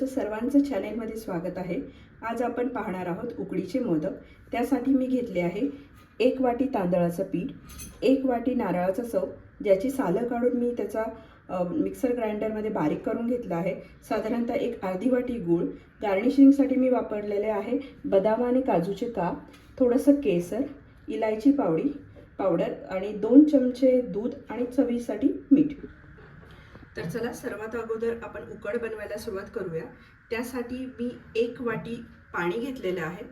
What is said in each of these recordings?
तुमचं सर्वांचं चॅनेलमध्ये स्वागत आहे। आज आपण पाहणार आहोत उकडीचे मोदक। त्यासाठी मी घेतले आहे 1 वाटी तांदळाचं पीठ, 1 वाटी नारळाचं सव, ज्याची सालं काढून मी त्याचा मिक्सर ग्राइंडरमध्ये बारीक करून घेतला आहे। साधारणतः एक अर्धी वाटी गूळ, गार्निशिंगसाठी मी वापरलेले आहे बदाम आणि काजूचे काप, थोडंसं केसर, इलायची पावडर आणि 2 चमचे दूध आणि चवीसाठी मीठ। तर चला सर्वात अगोदर आपण उकड बनवायला सुरुवात करूया। त्यासाठी मी 1 वाटी पाणी घेतलेले आहे।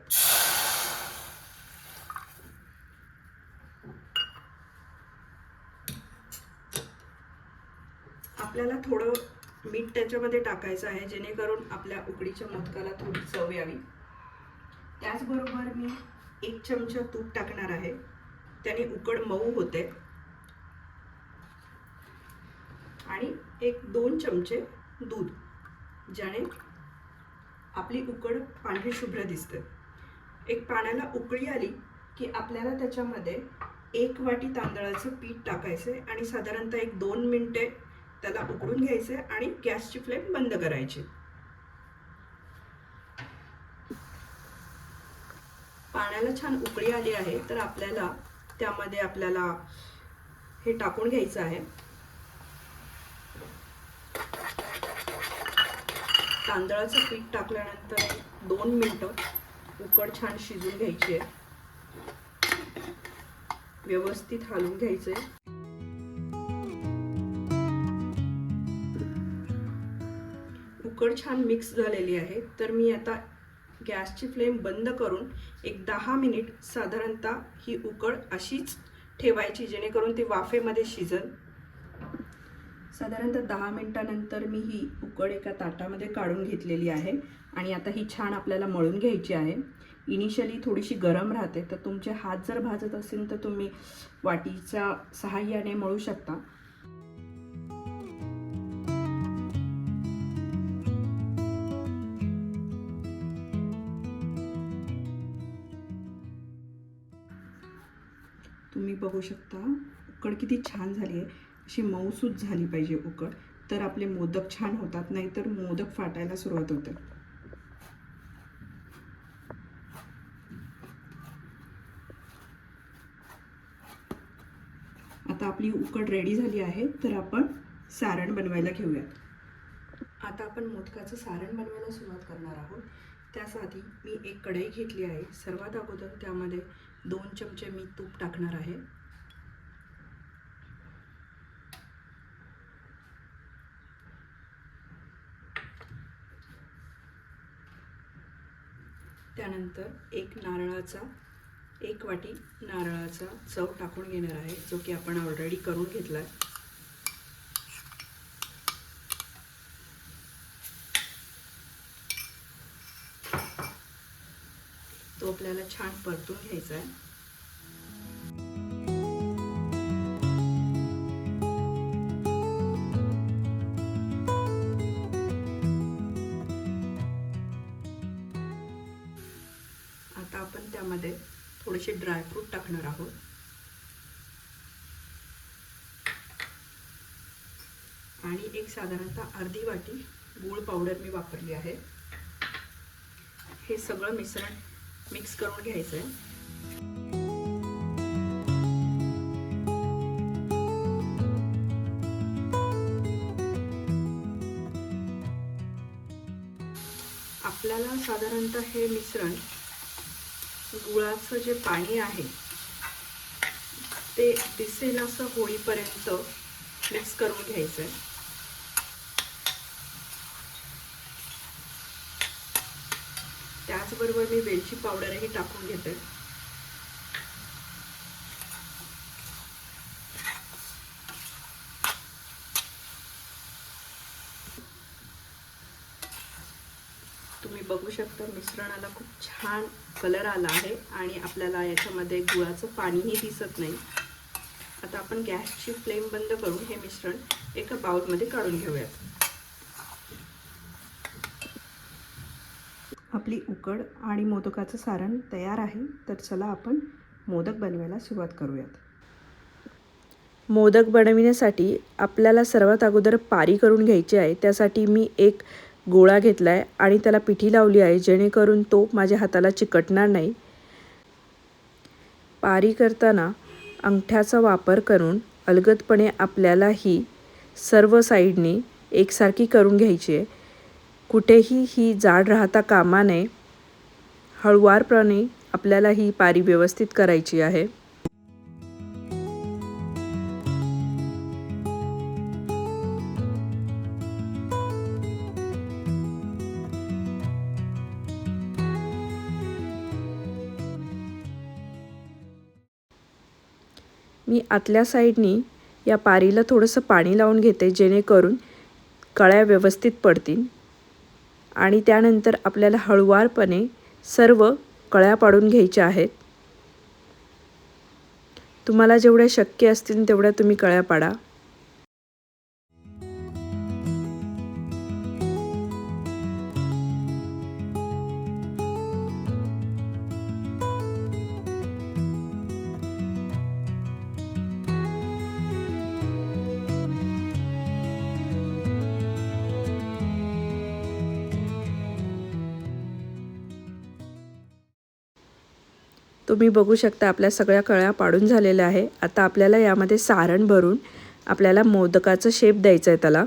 आपल्याला थोडं मीठ त्याच्यामध्ये टाकायचं आहे जेणेकरून आपल्या उकडीच्या मोदकाला थोडी चव यावी। त्याचबरोबर मी 1 चमचा तूप टाकणार आहे, त्याने उकड मऊ होते। आणि 1-2 चमचे दूध, ज्याने आपली उकड पांढरी शुभ्र दिसते। एक पाण्याला उकळी आली की आपल्याला त्याच्यामध्ये 1 वाटी तांदळाचं पीठ टाकायचे आणि साधारणतः 1-2 मिनिटे त्याला उकळून घ्यायचे आणि गॅसची फ्लेम बंद करायची। पाण्याला छान उकळी आली आहे तर आपल्याला त्यामध्ये हे टाकून घ्यायचं आहे। तांदळाचं पीठ टाकल्यानंतर 2 मिनिटं उकड छान शिजून घ्यायची आहे, व्यवस्थित हलवून घ्यायचे। उकड छान मिक्स झालेली आहे तर मी आता गॅसची फ्लेम बंद करून 10 मिनिट साधारणतः ही उकड अशीच ठेवायची जेणेकरून ती वाफेमध्ये शिजेल। साधारणतः 10 मिनिटांनंतर मी ही उकड एका ताटामध्ये काढून घेतलेली आहे आणि आता ही छान आपल्याला मळून घ्यायची आहे। इनिशियली थोडीशी गरम राहते, तर तुमचे हात जर भाजत असेल तर तुम्ही वाटीच्या सहाय्याने मळू शकता। तुम्ही बघू शकता उकड किती छान झाली आहे। अशी मऊसूत झाली पाहिजे उकड, तर आपले मोदक छान होतात, नाहीतर मोदक फाटायला सुरुवात होते। आता आपली उकड रेडी झाली आहे तर आपण सारण बनवायला घेऊयात। आता आपण मोदकाचं सारण बनवायला सुरुवात करणार आहोत। त्यासाठी मी एक कढई घेतली आहे। सर्वात अगोदर त्यामध्ये 2 चमचे मी तूप टाकणार आहे। त्यानंतर 1 वाटी नारळाचा चव टाकून घेणार आहे, जो की आपण ऑलरेडी करून घेतलाय। तो आपल्याला छान परतून घ्यायचा आहे। आता आपण त्यामध्ये थोडेसे ड्रायफ्रूट टाकणार आहोत आणि एक साधारणतः अर्धी वाटी गूळ पावडर मी वापरली आहे। हे सगळं मिश्रण मिक्स करून घ्यायचं आहे। आपल्याला साधारणतः हे मिश्रण गुळाचं जे पाणी आहे ते दिसेल असं होईपर्यंत मिक्स करून घ्यायचं आहे। त्याचबरोबर मी वेलची पावडरही टाकून घेते। तुम्ही बघू शकता मिश्रणाला खूप छान कलर आला आहे आणि आपल्याला याच्यामध्ये गुळाचं पाणीही दिसत नाही। आता आपण गॅसची फ्लेम बंद करून हे मिश्रण एका बाउलमध्ये काढून घेऊयात। आपली उकड आणि मोदकाचं सारण तयार आहे, तर चला आपण मोदक बनवायला सुरुवात करूयात। मोदक बनविण्यासाठी आपल्याला सर्वात अगोदर पारी करून घ्यायची आहे। त्यासाठी मी एक गोळा घेतला आहे आणि त्याला पिठी लावली आहे, जेणेकरून तो माझ्या हाताला चिकटणार नाही. पारी करताना अंगठ्याचा वापर करून अलगदपणे आपल्याला ही सर्व साईडनी एकसारखी करून घ्यायची आहे. कुठेही ही जाड राहता कामा नये. हळुवारपणे आपल्याला ही पारी व्यवस्थित करायची आहे. मी आतल्या साईडनी या पारीला थोडंसं पाणी लावून घेते, जेणेकरून कळ्या व्यवस्थित पडतील. आणि त्यानंतर आपल्याला हळुवारपणे सर्व कळ्या पाडून घ्यायच्या आहेत. तुम्हाला जेवढ्या शक्य असतील तेवढ्या तुम्ही कळ्या पाडा. तुम्ही बघू शकता आपल्या सगळ्या कळ्या पाडून झालेल्या आहे. आता आपल्याला यामध्ये सारण भरून आपल्याला मोदकाचा शेप द्यायचा आहे त्याला.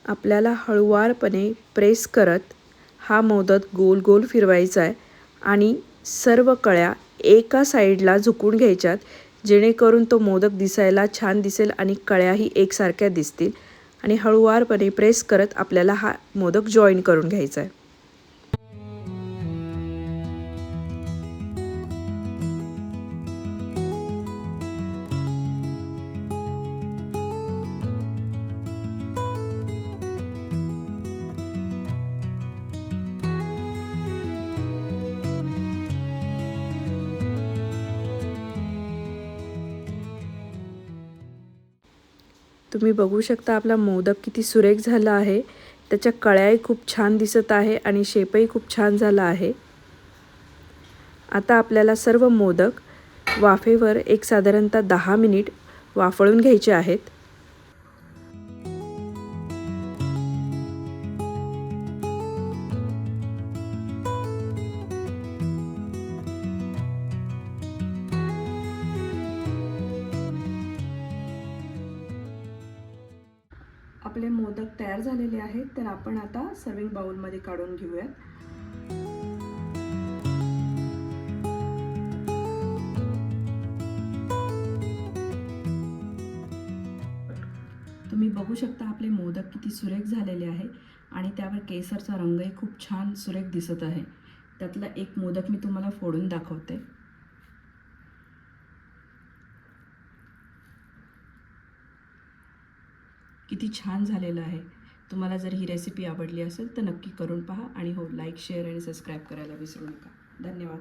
आपल्याला हळुवारपणे प्रेस करत हा मोदक गोल गोल फिरवायचा आहे आणि सर्व कळ्या एका साईडला झुकून घ्यायच्यात, जेणेकरून तो मोदक दिसायला छान दिसेल आणि कळ्याही एकसारख्या दिसतील. आणि हळुवारपणे प्रेस करत आपल्याला हा मोदक जॉईन करून घ्यायचा आहे. तुम्ही बघू शकता आपला मोदक किती सुरेख झाला आहे. त्याच्या कळ्याही खूप छान दिसत आहे आणि शेपही खूप छान झाला आहे. आता आपल्याला सर्व मोदक वाफेवर एक साधारणतः 10 मिनिट वाफळून घ्यायचे आहेत. आपले मोदक तयार झालेले आहेत, तर आपण आता सर्विंग बाउलमध्ये काढून घेऊयात. तुम्ही बघू शकता आपले मोदक किती सुरेख झालेले आहे आणि त्यावर केसरचा रंगही खूप छान सुरेख दिसत आहे. त्यातला एक मोदक मी तुम्हाला फोडून दाखवते. किती छान झालेलं आहे. तुम्हाला जर ही रेसिपी आवडली असेल तर नक्की करून पहा आणि हो, लाईक, शेअर आणि सबस्क्राईब करायला विसरू नका. धन्यवाद.